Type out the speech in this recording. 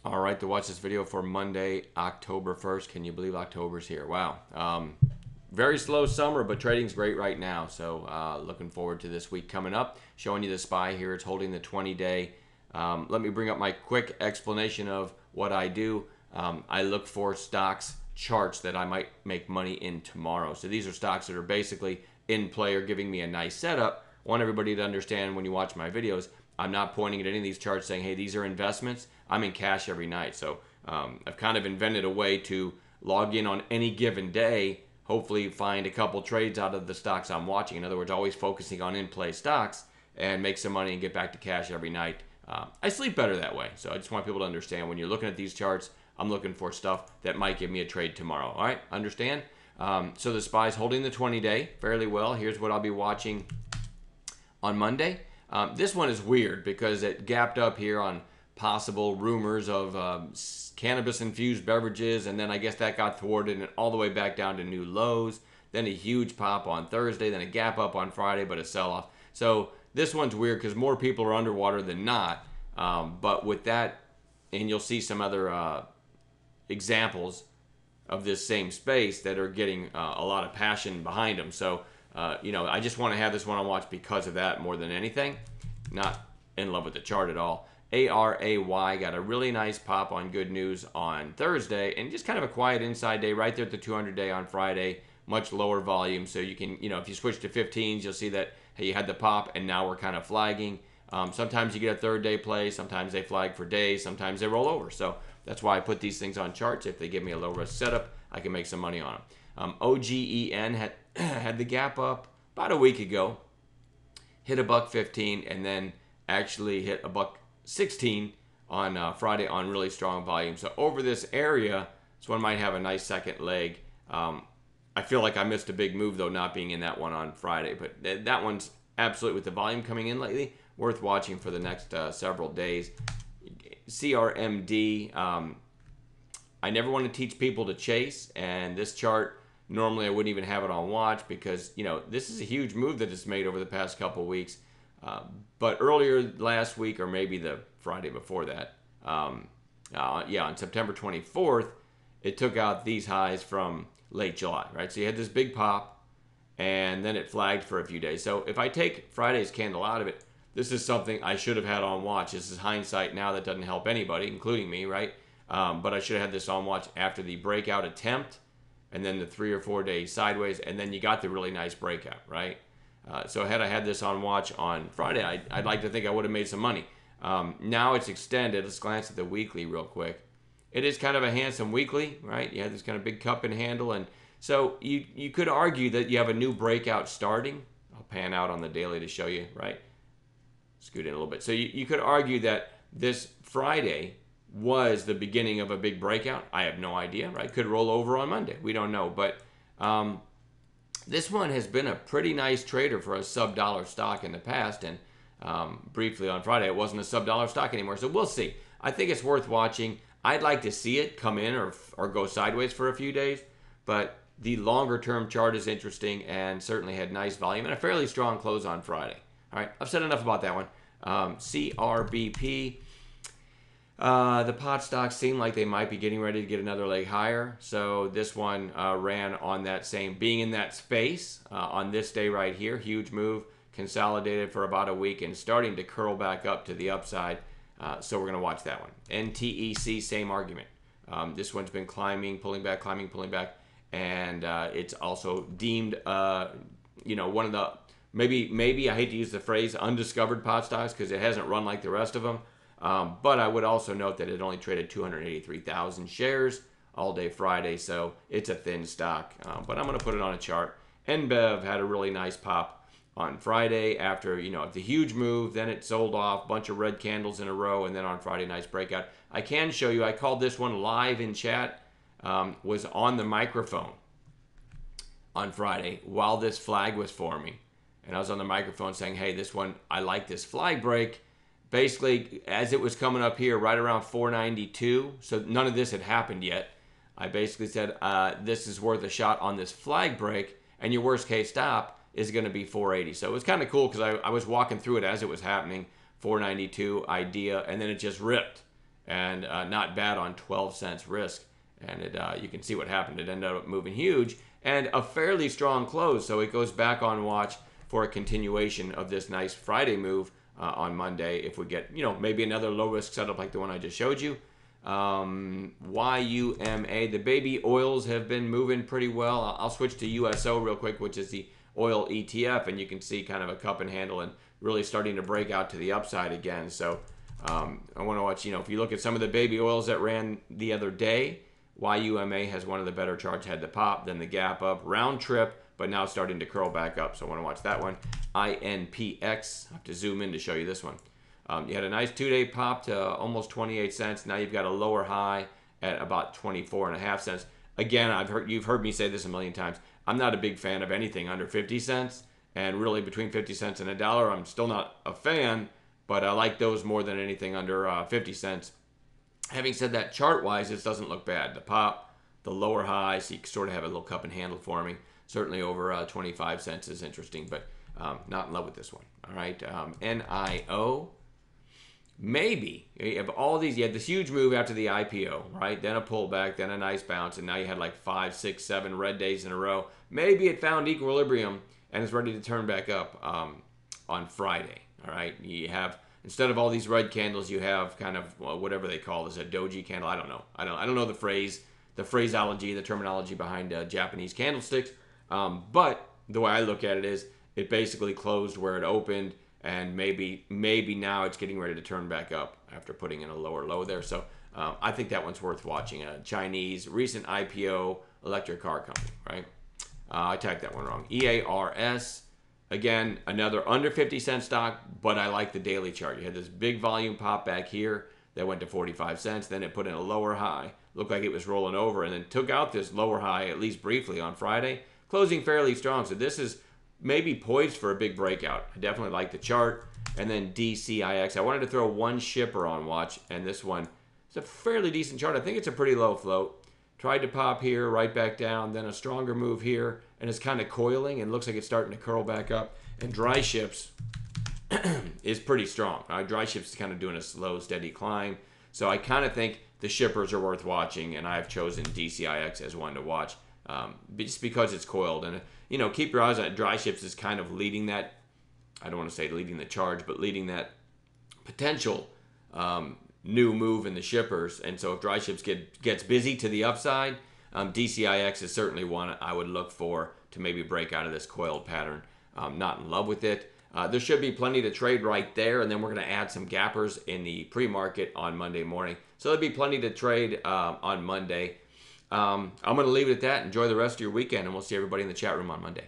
All right, to watch this video for Monday, October 1st. Can you believe October's here? Wow. Very slow summer, but trading's great right now. So looking forward to this week coming up. Showing you the SPY here. It's holding the 20-day. Let me bring up my quick explanation of what I do. I look for stocks charts that I might make money in tomorrow. So these are stocks that are basically in play or giving me a nice setup. I want everybody to understand when you watch my videos, I'm not pointing at any of these charts saying, hey, these are investments. I'm in cash every night. So I've kind of invented a way to log in on any given day, hopefully find a couple trades out of the stocks I'm watching. In other words, always focusing on in-play stocks and make some money and get back to cash every night. I sleep better that way. So I just want people to understand when you're looking at these charts, I'm looking for stuff that might give me a trade tomorrow. All right, understand? So the SPY's holding the 20-day fairly well. Here's what I'll be watching on Monday. This one is weird because it gapped up here on possible rumors of cannabis-infused beverages, and then I guess that got thwarted and all the way back down to new lows. Then a huge pop on Thursday, then a gap up on Friday, but a sell-off. So this one's weird because more people are underwater than not. But with that, and you'll see some other examples of this same space that are getting a lot of passion behind them. So, I just want to have this one on watch because of that more than anything. Not in love with the chart at all. ARAY got a really nice pop on good news on Thursday and just kind of a quiet inside day right there at the 200-day on Friday. Much lower volume. So you can, if you switch to 15s, you'll see that, hey, you had the pop and now we're kind of flagging. Sometimes you get a third day play. Sometimes they flag for days. Sometimes they roll over. So that's why I put these things on charts. If they give me a low risk setup, I can make some money on them. OGEN had had the gap up about a week ago, hit a $1.15, and then actually hit a $1.16 on Friday on really strong volume. So over this area, this one might have a nice second leg. I feel like I missed a big move though, not being in that one on Friday, but that one's absolutely, with the volume coming in lately, worth watching for the next several days. CRMD, I never want to teach people to chase, and this chart, normally I wouldn't even have it on watch because, this is a huge move that it's made over the past couple weeks. But earlier last week, or maybe the Friday before that, on September 24th, it took out these highs from late July, right? So you had this big pop, and then it flagged for a few days. So if I take Friday's candle out of it, this is something I should have had on watch. This is hindsight now. That doesn't help anybody, including me, right? But I should have had this on watch after the breakout attempt, and then the 3 or 4 days sideways, and then you got the really nice breakout, right? So had I had this on watch on Friday, I'd like to think I would have made some money. Now it's extended. Let's glance at the weekly real quick. It is kind of a handsome weekly, right? You have this kind of big cup and handle, and so you could argue that you have a new breakout starting. I'll pan out on the daily to show you, right? Scoot in a little bit. So you could argue that this Friday was the beginning of a big breakout. I have no idea, right? Could roll over on Monday. We don't know. But this one has been a pretty nice trader for a sub-dollar stock in the past. And briefly on Friday, it wasn't a sub-dollar stock anymore. So we'll see. I think it's worth watching. I'd like to see it come in or go sideways for a few days. But the longer-term chart is interesting and certainly had nice volume and a fairly strong close on Friday. All right, I've said enough about that one. CRBP. The pot stocks seem like they might be getting ready to get another leg higher. So this one ran on that same, being in that space on this day right here. Huge move, consolidated for about a week and starting to curl back up to the upside. So we're going to watch that one. NTEC, same argument. This one's been climbing, pulling back, climbing, pulling back. And it's also deemed, one of the, maybe I hate to use the phrase undiscovered pot stocks because it hasn't run like the rest of them. But I would also note that it only traded 283,000 shares all day Friday, so it's a thin stock. But I'm going to put it on a chart. NBEV had a really nice pop on Friday after, the huge move. Then it sold off, bunch of red candles in a row, and then on Friday, nice breakout. I can show you, I called this one live in chat, was on the microphone on Friday while this flag was forming. And I was on the microphone saying, hey, this one, I like this flag break. Basically, as it was coming up here right around 492, so none of this had happened yet, I basically said, this is worth a shot on this flag break, and your worst case stop is going to be 480. So it was kind of cool because I was walking through it as it was happening, 492 idea, and then it just ripped. and not bad on 12 cents risk. And you can see what happened. It ended up moving huge and a fairly strong close. So it goes back on watch for a continuation of this nice Friday move on Monday. If we get, maybe another low risk setup like the one I just showed you. YUMA, the baby oils have been moving pretty well. I'll switch to USO real quick, which is the oil ETF, and you can see kind of a cup and handle and really starting to break out to the upside again. So I want to watch, if you look at some of the baby oils that ran the other day, YUMA has one of the better charts, had the pop, then the gap up, round trip, but now starting to curl back up. So I want to watch that one. INPX, I have to zoom in to show you this one. You had a nice 2-day pop to almost 28 cents. Now you've got a lower high at about 24.5 cents. Again, you've heard me say this a million times. I'm not a big fan of anything under 50 cents. And really between 50 cents and $1, I'm still not a fan, but I like those more than anything under 50 cents. Having said that, chart-wise, this doesn't look bad. The pop, the lower high, so you sort of have a little cup and handle for me. Certainly over 25 cents is interesting, but not in love with this one. All right, NIO. Maybe of all these, you had this huge move after the IPO, right? Then a pullback, then a nice bounce, and now you had like 5, 6, 7 red days in a row. Maybe it found equilibrium and is ready to turn back up on Friday. All right, you have, instead of all these red candles, you have kind of whatever they call this, a doji candle. I don't know. I don't know the phraseology, the terminology behind Japanese candlesticks. But the way I look at it is, it basically closed where it opened. And maybe now it's getting ready to turn back up after putting in a lower low there. So I think that one's worth watching. A Chinese recent IPO electric car company, right? I typed that one wrong. EARS, again, another under 50 cent stock, but I like the daily chart. You had this big volume pop back here that went to 45 cents. Then it put in a lower high. Looked like it was rolling over and then took out this lower high, at least briefly, on Friday, closing fairly strong. So this is maybe poised for a big breakout. I definitely like the chart. And then DCIX. I wanted to throw one shipper on watch, and this one is a fairly decent chart. I think it's a pretty low float. Tried to pop here, right back down, then a stronger move here, and it's kind of coiling and looks like it's starting to curl back up. And Dry Ships is pretty strong. Dry Ships is kind of doing a slow, steady climb. So I kind of think the shippers are worth watching, and I've chosen DCIX as one to watch just because it's coiled. And keep your eyes on it. Dry Ships is kind of leading that, I don't want to say leading the charge, but leading that potential new move in the shippers. And so if Dry Ships gets busy to the upside, DCIX is certainly one I would look for to maybe break out of this coiled pattern. Not in love with it. There should be plenty to trade right there, and then we're going to add some gappers in the pre-market on Monday morning. So there'll be plenty to trade on Monday. I'm going to leave it at that. Enjoy the rest of your weekend, and we'll see everybody in the chat room on Monday.